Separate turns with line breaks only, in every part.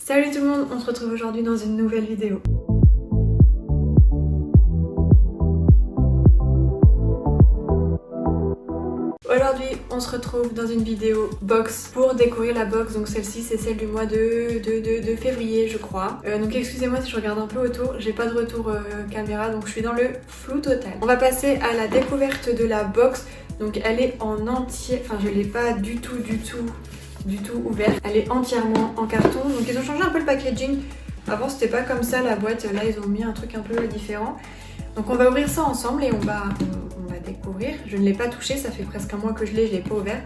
Salut tout le monde, on se retrouve aujourd'hui dans une nouvelle vidéo. Aujourd'hui, on se retrouve dans une vidéo box pour découvrir la box. Donc celle-ci, c'est celle du mois de février, je crois. Donc excusez-moi si je regarde un peu autour, j'ai pas de retour caméra, donc je suis dans le flou total. On va passer à la découverte de la box. Donc elle est en entier, enfin je l'ai pas du tout ouverte. Elle est entièrement en carton. Donc ils ont changé un peu le packaging. Avant c'était pas comme ça la boîte, là ils ont mis un truc un peu différent. Donc on va ouvrir ça ensemble et on va découvrir. Je ne l'ai pas touché, ça fait presque un mois que je l'ai pas ouvert.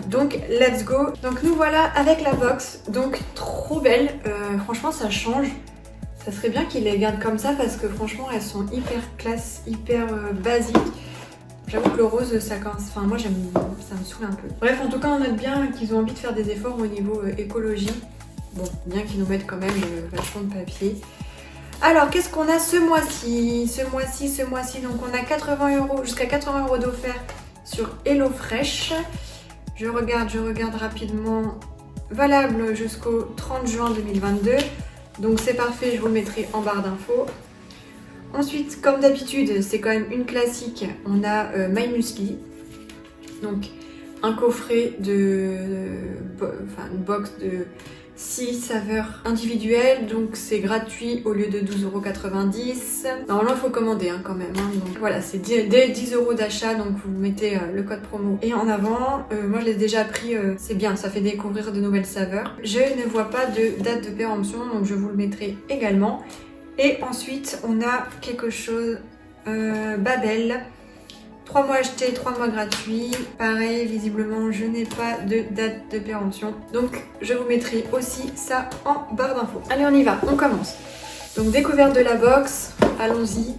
Donc let's go. Donc nous voilà avec la box, donc trop belle. Franchement ça change. Ça serait bien qu'ils les gardent comme ça parce que franchement elles sont hyper classe, hyper basiques. J'avoue que le rose, ça commence. Enfin, moi, ça me saoule un peu. Bref, en tout cas, on note bien qu'ils ont envie de faire des efforts au niveau écologie. Bon, bien qu'ils nous mettent quand même vachement de papier. Alors, qu'est-ce qu'on a ce mois-ci? Ce mois-ci, donc on a 80 €, jusqu'à 80 € d'offert sur HelloFresh. Je regarde rapidement. Valable jusqu'au 30 juin 2022. Donc, c'est parfait, je vous le mettrai en barre d'infos. Ensuite, comme d'habitude, c'est quand même une classique, on a My Muesli. Donc, un coffret une box de 6 saveurs individuelles. Donc, c'est gratuit au lieu de 12,90 €. Normalement, il faut commander quand même. Donc, voilà, c'est dès 10 € d'achat. Donc, vous mettez le code promo et en avant. Moi, je l'ai déjà pris. C'est bien, ça fait découvrir de nouvelles saveurs. Je ne vois pas de date de péremption, donc je vous le mettrai également. Et ensuite, on a quelque chose, Babel, 3 mois achetés, 3 mois gratuits. Pareil, visiblement, je n'ai pas de date de péremption. Donc, je vous mettrai aussi ça en barre d'infos. Allez, on y va, on commence. Donc, découverte de la box, allons-y.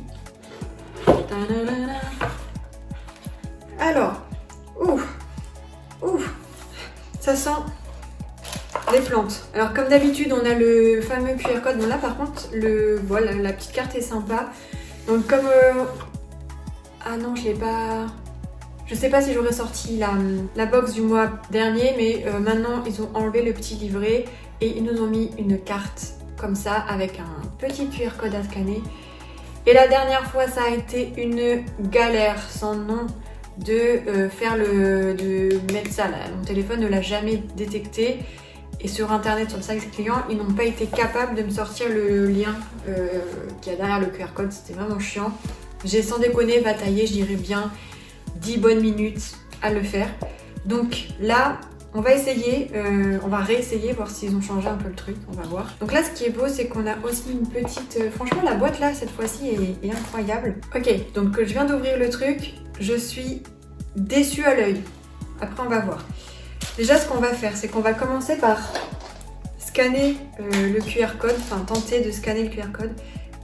Alors, ouf, ça sent les plantes. Alors comme d'habitude on a le fameux QR code. Bon là par contre voilà, la petite carte est sympa. Donc comme ah non je l'ai pas. Je sais pas si j'aurais sorti la box du mois dernier, mais maintenant ils ont enlevé le petit livret et ils nous ont mis une carte comme ça avec un petit QR code à scanner. Et la dernière fois ça a été une galère sans nom de mettre ça là. Mon téléphone ne l'a jamais détecté. Et sur internet, sur le site client, ils n'ont pas été capables de me sortir le lien qu'il y a derrière le QR code. C'était vraiment chiant. J'ai sans déconner bataillé, je dirais bien 10 bonnes minutes à le faire. Donc là, on va essayer, on va réessayer, voir s'ils ont changé un peu le truc, on va voir. Donc là, ce qui est beau, c'est qu'on a aussi une petite... franchement, la boîte là, cette fois-ci, est incroyable. Ok, donc je viens d'ouvrir le truc, je suis déçue à l'œil. Après, on va voir. Déjà, ce qu'on va faire, c'est qu'on va commencer par scanner le QR code, enfin tenter de scanner le QR code.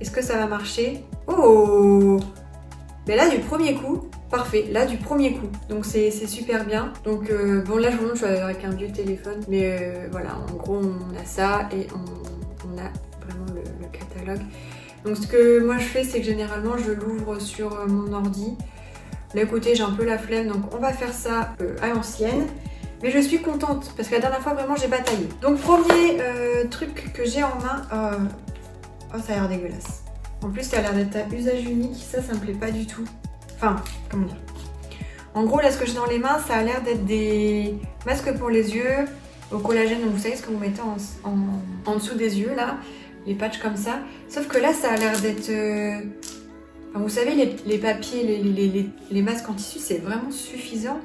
Est-ce que ça va marcher? Oh! Mais là, du premier coup, parfait, là, du premier coup. Donc, c'est super bien. Donc, bon, là, je vous montre, je suis avec un vieux téléphone. Mais voilà, en gros, on a ça et on a vraiment le catalogue. Donc, ce que moi, je fais, c'est que généralement, je l'ouvre sur mon ordi. Là, écoutez, j'ai un peu la flemme, donc on va faire ça à l'ancienne. Mais je suis contente parce que la dernière fois vraiment j'ai bataillé. Donc premier truc que j'ai en main, oh ça a l'air dégueulasse. En plus ça a l'air d'être à usage unique, ça me plaît pas du tout. Enfin, comment dire. En gros là ce que j'ai dans les mains ça a l'air d'être des masques pour les yeux au collagène. Donc vous savez ce que vous mettez en dessous des yeux là, les patchs comme ça. Sauf que là ça a l'air d'être... Enfin, vous savez les papiers, les masques en tissu c'est vraiment suffisant.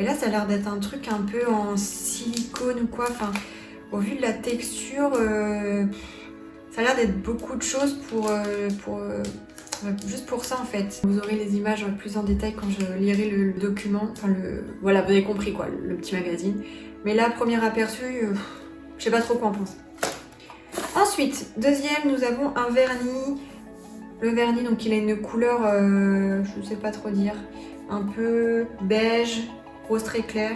Et là, ça a l'air d'être un truc un peu en silicone ou quoi. Enfin, au vu de la texture, ça a l'air d'être beaucoup de choses juste pour ça en fait. Vous aurez les images plus en détail quand je lirai le document. Enfin, voilà, vous avez compris quoi, le petit magazine. Mais là, premier aperçu, je sais pas trop quoi en penser. Ensuite, deuxième, nous avons un vernis. Le vernis, donc il a une couleur, je sais pas trop dire, un peu beige. Rose très clair.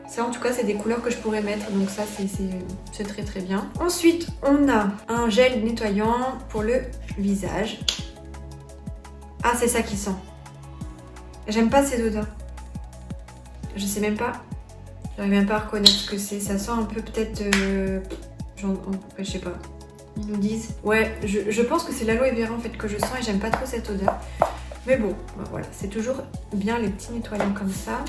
Ça en tout cas c'est des couleurs que je pourrais mettre, donc ça c'est très très bien. Ensuite on a un gel nettoyant pour le visage. Ah c'est ça qui sent. J'aime pas ces odeurs. Je sais même pas. J'arrive même pas à reconnaître ce que c'est. Ça sent un peu peut-être je sais pas. Ils nous disent... Ouais, je pense que c'est l'aloe vera en fait que je sens et j'aime pas trop cette odeur. Mais bon, bah voilà, c'est toujours bien les petits nettoyants comme ça.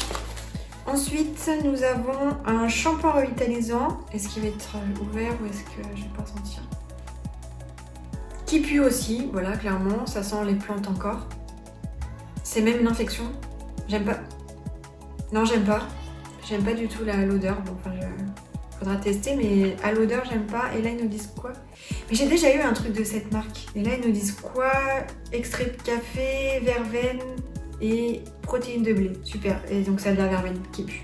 Ensuite, nous avons un shampoing revitalisant. Est-ce qu'il va être ouvert ou est-ce que je vais pas sentir? Qui pue aussi, voilà, clairement, ça sent les plantes encore. C'est même une infection. J'aime pas. Non, j'aime pas. J'aime pas du tout l'odeur. Bon, enfin, faudra tester, mais à l'odeur, j'aime pas. Et là, ils nous disent quoi? Mais j'ai déjà eu un truc de cette marque. Et là, ils nous disent quoi? Extrait de café, verveine et protéines de blé. Super. Et donc, ça de la verveine qui pue.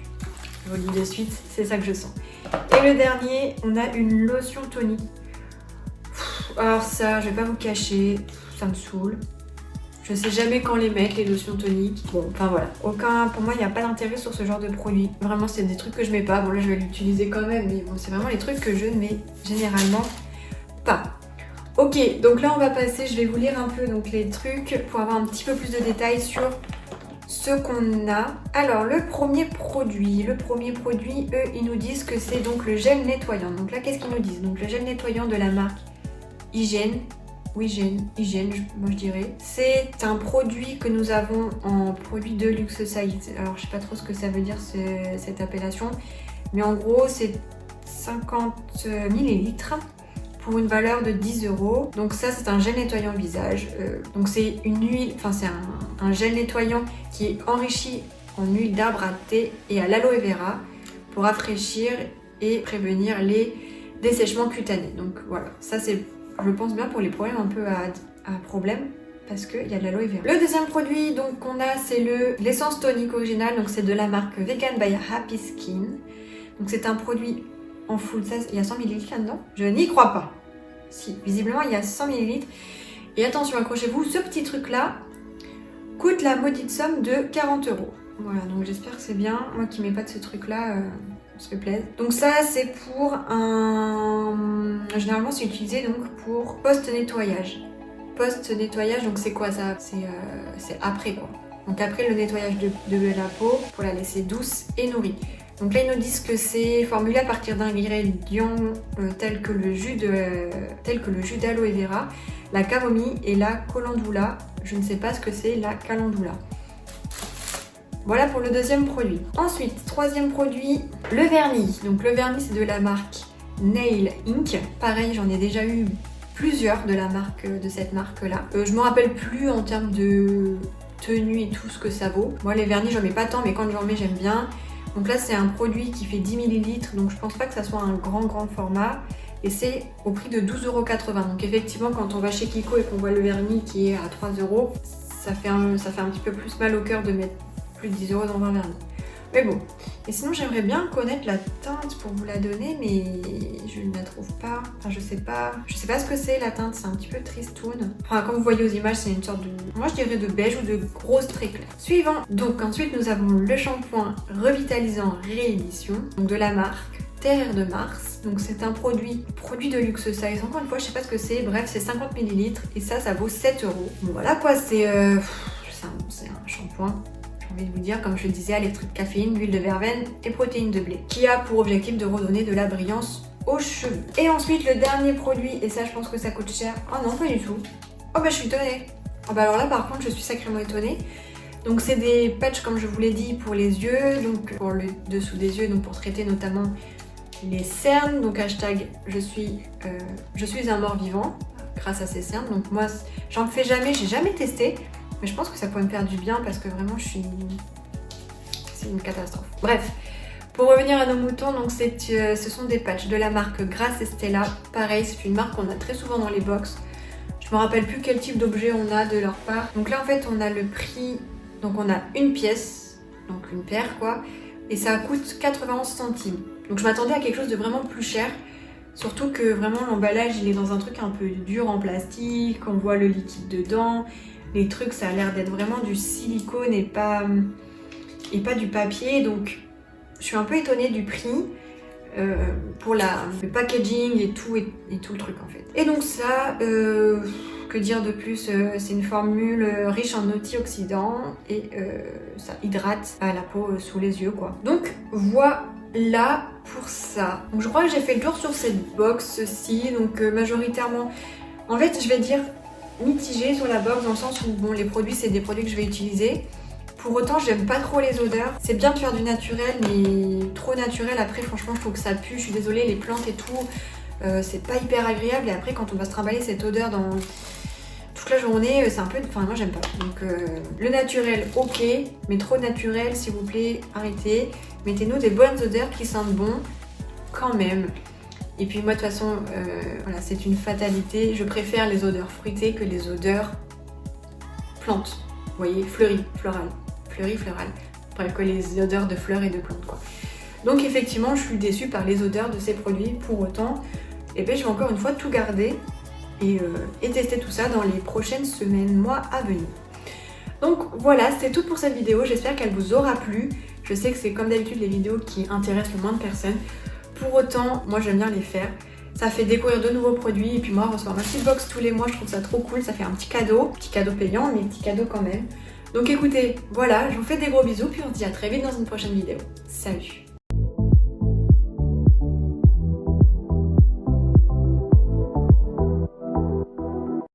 Je vous le dis de suite, c'est ça que je sens. Et le dernier, on a une lotion tonique. Alors ça, je vais pas vous cacher, ça me saoule. Je sais jamais quand les mettre, les lotions toniques. Bon, enfin voilà. Pour moi, il n'y a pas d'intérêt sur ce genre de produit. Vraiment, c'est des trucs que je mets pas. Bon, là, je vais l'utiliser quand même, mais bon, c'est vraiment les trucs que je ne mets généralement pas. Ok, donc là, on va passer, je vais vous lire un peu donc, les trucs pour avoir un petit peu plus de détails sur ce qu'on a. Alors, le premier produit, eux, ils nous disent que c'est donc le gel nettoyant. Donc là, qu'est-ce qu'ils nous disent? Donc le gel nettoyant de la marque Hygiène, moi je dirais. C'est un produit que nous avons en produit de luxe size. Alors je sais pas trop ce que ça veut dire cette appellation, mais en gros c'est 50 ml pour une valeur de 10 €. Donc ça c'est un gel nettoyant visage. Donc c'est une huile, enfin c'est un gel nettoyant qui est enrichi en huile d'arbre à thé et à l'aloe vera pour rafraîchir et prévenir les dessèchements cutanés. Donc voilà, ça c'est, je pense, bien pour les problèmes un peu à problème parce qu'il y a de l'aloe vera. Le deuxième produit donc qu'on a, c'est l'essence tonique originale. Donc c'est de la marque Vegan by Happy Skin. Donc c'est un produit en full size. Il y a 100 ml là-dedans? Je n'y crois pas. Si, visiblement il y a 100 ml. Et attention, accrochez-vous, ce petit truc là coûte la maudite somme de 40 €. Voilà, donc j'espère que c'est bien. Moi qui mets pas de ce truc là, on se fait plaisir. Donc ça c'est pour généralement c'est utilisé donc pour post-nettoyage. Post-nettoyage, donc c'est quoi ça? C'est après quoi. Donc après le nettoyage de la peau pour la laisser douce et nourrie. Donc là ils nous disent que c'est formulé à partir d'ingrédients tels que le jus d'aloe vera, la camomille et la calendula. Je ne sais pas ce que c'est la calendula. Voilà pour le deuxième produit. Ensuite, troisième produit, le vernis. Donc le vernis c'est de la marque Nail Inc. Pareil, j'en ai déjà eu plusieurs de cette marque là. Je me rappelle plus en termes de tenue et tout ce que ça vaut. Moi les vernis j'en mets pas tant, mais quand j'en mets j'aime bien. Donc là c'est un produit qui fait 10 ml, donc je pense pas que ça soit un grand format. Et c'est au prix de 12,80 €. Donc effectivement quand on va chez Kiko et qu'on voit le vernis qui est à 3 €, ça fait un petit peu plus mal au cœur de mettre plus de 10 € dans un vernis. Mais bon. Et sinon j'aimerais bien connaître la teinte pour vous la donner, mais je ne la trouve pas. Enfin je sais pas ce que c'est la teinte, c'est un petit peu tristoun. Enfin comme vous voyez aux images c'est une sorte de, moi je dirais de beige ou de rose très clair. Suivant, donc ensuite nous avons le shampoing revitalisant réédition, donc de la marque Terre de Mars. Donc c'est un produit de luxe size. Encore une fois je sais pas ce que c'est, bref c'est 50 ml et ça vaut 7 €. Bon voilà quoi, c'est un shampoing. J'ai envie de vous dire, comme je le disais, à l'extrait de caféine, huile de verveine et protéines de blé, qui a pour objectif de redonner de la brillance aux cheveux. Et ensuite le dernier produit, et ça je pense que ça coûte cher. Oh non, pas du tout. Oh bah je suis étonnée. Oh bah alors là par contre je suis sacrément étonnée. Donc c'est des patchs comme je vous l'ai dit pour les yeux, donc pour le dessous des yeux, donc pour traiter notamment les cernes. Donc hashtag je suis un mort vivant grâce à ces cernes. Donc moi j'en fais jamais, j'ai jamais testé. Mais je pense que ça pourrait me faire du bien parce que vraiment c'est une catastrophe. Bref, pour revenir à nos moutons, donc ce sont des patchs de la marque Grasse Estella. Pareil, c'est une marque qu'on a très souvent dans les box. Je me rappelle plus quel type d'objet on a de leur part. Donc là en fait on a le prix, donc on a une pièce, donc une paire quoi, et ça coûte 91 centimes. Donc je m'attendais à quelque chose de vraiment plus cher. Surtout que vraiment l'emballage il est dans un truc un peu dur en plastique, on voit le liquide dedans. Les trucs, ça a l'air d'être vraiment du silicone et pas du papier. Donc, je suis un peu étonnée du prix pour le packaging et tout le truc en fait. Et donc ça, que dire de plus, c'est une formule riche en antioxydants et ça hydrate la peau sous les yeux quoi. Donc, voilà là pour ça. Donc je crois que j'ai fait le tour sur cette box-ci, donc majoritairement, en fait je vais dire mitigé sur la box dans le sens où bon, les produits c'est des produits que je vais utiliser. Pour autant j'aime pas trop les odeurs. C'est bien de faire du naturel mais trop naturel après franchement je trouve que ça pue, je suis désolée, les plantes et tout, c'est pas hyper agréable et après quand on va se trimballer cette odeur dans toute la journée, c'est un peu... Enfin moi j'aime pas. Donc le naturel ok, mais trop naturel s'il vous plaît, arrêtez. Mettez-nous des bonnes odeurs qui sentent bon quand même. Et puis moi de toute façon, voilà, c'est une fatalité. Je préfère les odeurs fruitées que les odeurs plantes. Vous voyez, fleuries, florales. Fleuries, florales. Bref, que les odeurs de fleurs et de plantes quoi. Donc effectivement, je suis déçue par les odeurs de ces produits. Pour autant, et bien, je vais encore une fois tout garder et tester tout ça dans les prochaines semaines, mois à venir. Donc voilà, c'est tout pour cette vidéo. J'espère qu'elle vous aura plu. Je sais que c'est comme d'habitude les vidéos qui intéressent le moins de personnes. Pour autant, moi j'aime bien les faire. Ça fait découvrir de nouveaux produits et puis moi recevoir ma petite box tous les mois, je trouve ça trop cool. Ça fait un petit cadeau payant, mais petit cadeau quand même. Donc écoutez, voilà, je vous fais des gros bisous puis on se dit à très vite dans une prochaine vidéo. Salut!